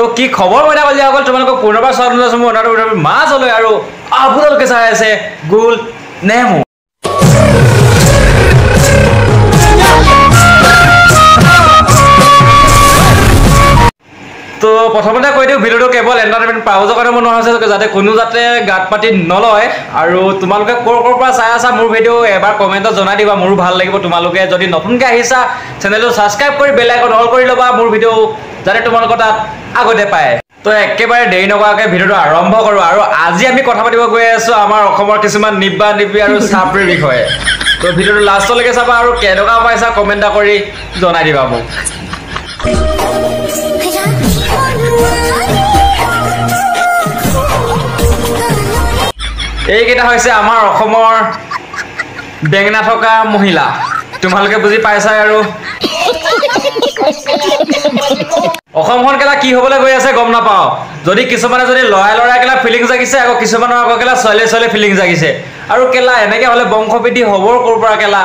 তো কি খবৰ মইনা কলিয়া সকল তোমালোকক পুনৰবাৰ স্বাগতম জনাইছো মোৰ অনাৰ মাজলৈ আৰু আপোনালোকে চাই আছে গুল নেমু তো প্ৰথমতে কৈ দিওঁ ভিডিঅ'টো কেৱল এণ্টাৰটেইনমেণ্ট পাউজৰ কাৰণে বনোৱা হৈছে যাতে কোনো যাতে গাত পাতি নলয় আৰু তোমালোকে ক'ৰ পৰা চাই আছা মোৰ ভিডিঅ' এবাৰ কমেণ্টত জনাই দিবা মোৰো ভাল লাগিব তোমালোকে যদি নতুনকৈ আহিছা চেনেলটো ছাবস্ক্ৰাইব কৰি বেল আইকন অল কৰি ল'বা মোৰ ভিডিঅ' যাতে তোমালোকৰ তাত আগতে পায় তো একেবাৰে দেৰি নকৰাকৈ ভিডিঅ'টো আৰম্ভ কৰোঁ আৰু আজি আমি কথা পাতিব গৈ আছোঁ আমাৰ অসমৰ কিছুমান নিব্বা নিব্বি আৰু চাপৰিৰ বিষয়ে তো ভিডিঅ'টো লাষ্টলৈকে চাবা আৰু কেনেকুৱা পাইছা কমেণ্ট কৰি জনাই দিবা মোক এইকেইটা হৈছে আমাৰ অসমৰ বেঙেনা থকা মহিলা তোমালোকে বুজি পাইছা আৰু অসমখন কেলা কি হ'বলৈ গৈ আছে গম নাপাওঁ যদি কিছুমানে যদি লৰাই কেলা ফিলিং জাগিছে আকৌ কিছুমানৰ আকৌ কেলা ছোৱালী ফিলিং জাগিছে আৰু কেলা এনেকৈ হ'লে বংশবৃদ্ধি হ'বৰ ক'ৰ পৰা কেলা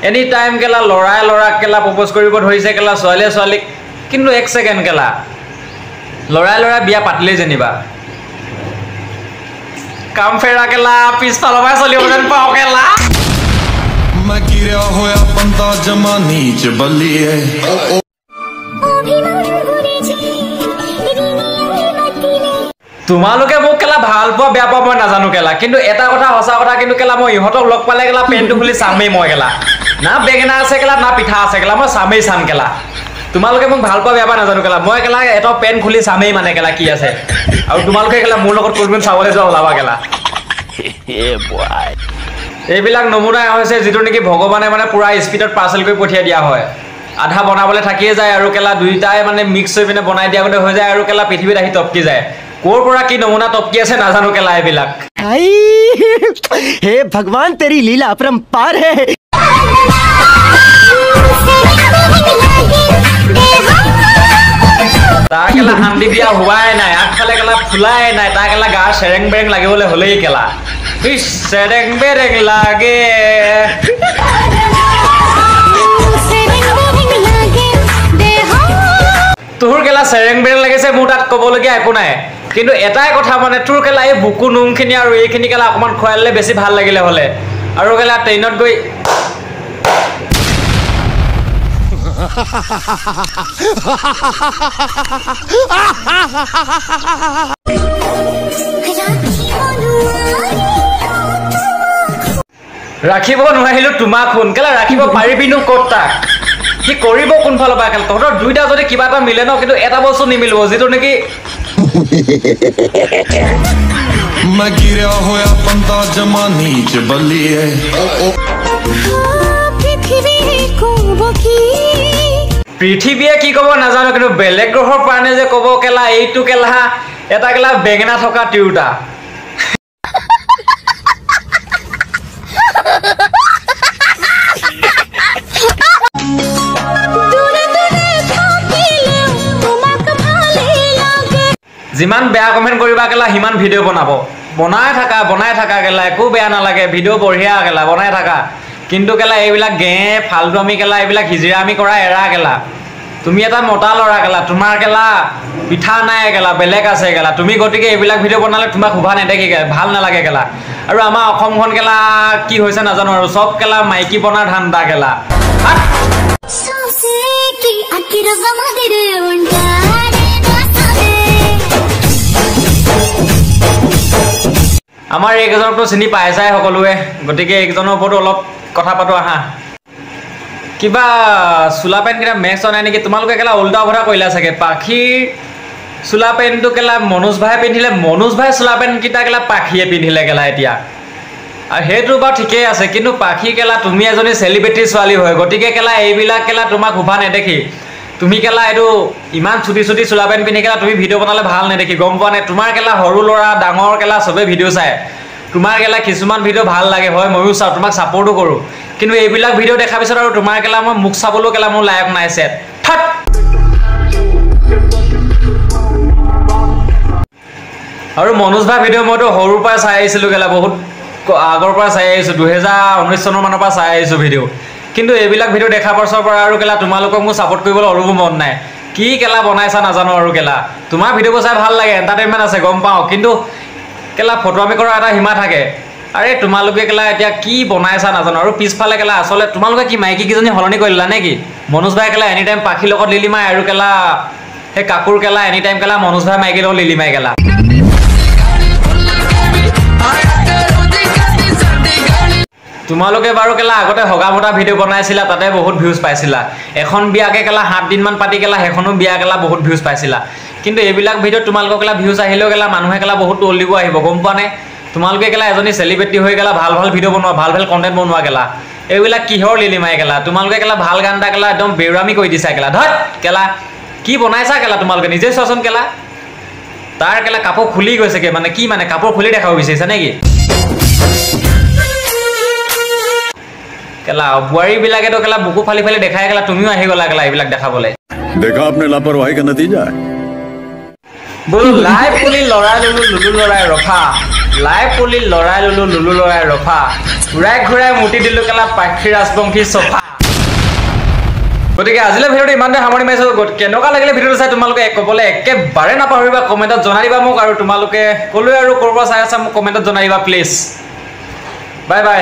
এনি টাইম কেলা ল'ৰা কেলা প্ৰপ'জ কৰিব ধৰিছে কেলা ছোৱালীক কিন্তু এক ছেকেণ্ড কেলা ল'ৰাই বিয়া পাতিলেই যেনিবা কাম ফেৰা কেলা পিছফালৰ পৰা চলিব যেন পাওঁ কেলা मैं गिरा होया बंदा जमानी च बल्लिए তোমালোকে মোক কেলা ভাল পোৱা বেয়া পোৱা মই নাজানো কেলা কিন্তু এটা কথা সঁচা কথা কিন্তু কেলা মই ইহঁতক লগ পালে কেলা পেনটো খুলি চামেই মই কেলা না বেঙেনা আছে কেলা না পিঠা আছে কেলা মই চামেই চাম কেলা তোমালোকে মোক ভাল পোৱা বেয়া পোৱা নাজানো কেলা মই কেলা এটা পেন খুলি চামেই মানে কেলা কি আছে আৰু তোমালোকে কেলা মোৰ লগত কোনদিন চাবলৈ যোৱা ওলাবা কেলা এইবিলাক নমুনাই হৈছে যিটো নেকি ভগৱানে মানে পুৰা স্পীডত পাৰ্চেল কৰি পঠিয়াই দিয়া হয় আধা বনাবলৈ থাকিয়ে যায় আৰু কেলা দুইটাই মানে মিক্স হৈ পিনে বনাই দিয়া গতে হৈ যায় আৰু কেলা পৃথিৱীত আহি টপকি যায় ক'ৰ পৰা কি নমুনা টপকি আছে নাজানো কেলা এইবিলাক हे भगवान तेरी लीला अपरंपार है তাৰ কেলা হান্দি বিয়া হোৱাই নাই আগফালে কেলা ফুলাই নাই তাৰ কেলা গা চেৰেং বেৰেং লাগিবলৈ হ'লেই কেলা চেৰেং বেৰেং লাগে তোৰ কেলা চেৰেং বেৰেং লাগিছে মোৰ তাত ক'বলগীয়া একো নাই কিন্তু এটাই কথা মানে তোৰ কেলা এই বুকু নোমখিনি আৰু এইখিনি কেলা অকণমান খুৱাই ল'লে বেছি ভাল লাগিলে হ'লে আৰু কেলা ট্ৰেইনত গৈ ৰাখিব নোৱাৰিলো তোমাক সোনকালে ৰাখিব পাৰিবিনো ক'ত তাক কি কৰিব কোনফালৰ পৰা কেলা তহঁতৰ দুইটা যদি কিবা এটা মিলে ন কিন্তু এটা বস্তু নিমিলিব যিটো নেকি मैं गिरा होया बंदा जमानी च बल्लिए পৃথিৱীয়ে কি ক'ব নাজানো কিন্তু বেলেগ গ্ৰহৰ প্ৰাণে যে ক'ব কেলা এইটো কেলা এটা কেলা বেঙেনা থকা তিৰোতা যিমান বেয়া কমেণ্ট কৰিবা কেলা সিমান ভিডিঅ' বনাই থাকা কেলা একো বেয়া নালাগে ভিডিঅ' বঢ়িয়া কেলা বনাই থাকা কিন্তু কেলা এইবিলাক ফাল্টু আমি কেলা এইবিলাক হিজিৰা আমি কৰা এৰা কেলা তুমি এটা মতা ল'ৰা কেলা তোমাৰ কেলা পিঠা নাই কেলা বেলেগ আছে কেলা তুমি গতিকে এইবিলাক ভিডিঅ' বনালে তোমাক শোভা নেদেখি ভাল নালাগে কেলা আৰু আমাৰ অসমখন কেলা কি হৈছে নাজানো আৰু চব কেলা মাইকী বনাৰ ধান্দা কেলা আমাৰ এইকেইজনকতো চিনি পাইছাই সকলোৱে গতিকে এইকেইজনৰ ওপৰতো অলপ কথা পাতো আহা কিবা চোলা পেণ্ট কেইটা মেক্স নাই নেকি তোমালোকে কেলা উল্টা ভৰা কৰিলা চাগে পাখীৰ চোলা পেণ্টটো কেলা মনোজ ভাই পিন্ধিলে মনোজ ভাই চোলা পেণ্টকেইটা কেলা পাখীয়ে পিন্ধিলে কেলা এতিয়া আৰু সেইটো বাৰু ঠিকেই আছে কিন্তু পাখী কেলা তুমি এজনী চেলিব্ৰিটি ছোৱালী হয় গতিকে কেলা এইবিলাক কেলা তোমাক শোভা নেদেখি তুমি কেলা এইটো ইমান চুটি চোলা পেণ্ট পিন্ধি কেলা তুমি ভিডিঅ' বনালে ভাল নেদেখি গম পোৱা নাই তোমাৰ কেলা সৰু ল'ৰা ডাঙৰ কেলা চবেই ভিডিঅ' চায় তোমাৰ কেলা কিছুমান ভিডিঅ' ভাল লাগে হয় ময়ো চাওঁ তোমাক ছাপৰ্টো কৰোঁ কিন্তু এইবিলাক ভিডিঅ' দেখাৰ পিছত আৰু তোমাৰ কেলা মই মুখ চাবলৈও কেলা মোৰ লায়ক নাই চেট থাট আৰু মনোজ ভাই ভিডিঅ' মইতো সৰুৰ পৰা চাই আহিছিলোঁ কেলা বহুত আগৰ পৰা চাই আহিছোঁ 2019 চনৰ মানৰ পৰা চাই আহিছোঁ ভিডিঅ' কিন্তু এইবিলাক ভিডিঅ' দেখাৰ পাছৰ পৰা আৰু কেলা তোমালোকক মোৰ ছাপৰ্ট কৰিবলৈ অলপো মন নাই কি কেলা বনাইছা নাজানো আৰু কেলা তোমাৰ ভিডিঅ'বোৰ চাই ভাল লাগে এণ্টাৰটেইনমেণ্ট আছে গম পাওঁ কিন্তু কেলা ফটোৱামি কৰা এটা সীমা থাকে আৰে তোমালোকে কেলা এতিয়া কি বনাইছা নাজানো আৰু পিছফালে কেলা আচলতে তোমালোকে কি মাইকী কিজনী হলনি কৰিলা নেকি মনোজ ভাই কেলা এনি টাইম পাখি লগত লিলিমাই আৰু কেলা হে কাকুৰ কেলা এনি টাইম কেলা মনোজ ভাই মাইকী লগত লিলিমাই কেলা তোমালোকে বাৰু কেলা আগতে হগা মতা ভিডিঅ' বনাইছিলা তাতে বহুত ভিউজ পাইছিলা এখন বিয়াকে কেলা 7 দিন মান পাতি কেলা হেখনো বিয়া কেলা বহুত ভিউজ পাইছিলা কিন্তু এইবিলাক ভিডিঅ' তোমালোকৰ কেলা ভিউজ আহিলেও কেলা মানুহে কেলা বহুত টল দিব আহিব গম পোৱা নে তোমালোকে কেলা এজনী সেলিব্ৰিটি হৈ কেলা ভাল ভাল ভিডিঅ' বনোৱা ভাল ভাল কন্টেন্ট বনোৱা কেলা এইবিলাক কিহৰ লিলিমাই কেলা তোমালোকে কেলা ভাল গান এটা কেলা একদম বেৰামি কৰি দিছা কেলা ধত কেলা কি বনাইছা কেলা তোমালোকে নিজে চোৱাচোন কেলা তাৰ কেলা কাপোৰ খুলি গৈছে কে মানে কি মানে কাপোৰ খুলি দেখাব বিচাৰিছা নেকি কেলা বুৱাৰী বিলাকে তো কেলা বুকু ফালি ফালি দেখাই কেলা তুমিও আহি গলা কেলা এইবিলাক দেখাবলে देखा आपने लापरवाही का नतीजा है बोल लाइव पुली लड़ाई लुलु लड़ाई रफा लाइव पुली लड़ाई लुलु लड़ाई रफा घुराई घुराई मुठी दिलु केला पाखी राजबंशी सोफा গতিকে আজিলে ভিডিওটো ইমানতে সামৰণি মাৰিছো কেনেকুৱা লাগিলে ভিডিওটো চাই তোমালোকে ক'বলে একেবাৰে নাপাহৰিবা কমেন্টত জনাই দিবা মোক আৰু তোমালোকে কলৈ আৰু কৰবা চাই আছা মোক কমেন্টত জনাই দিবা প্লিজ বাই বাই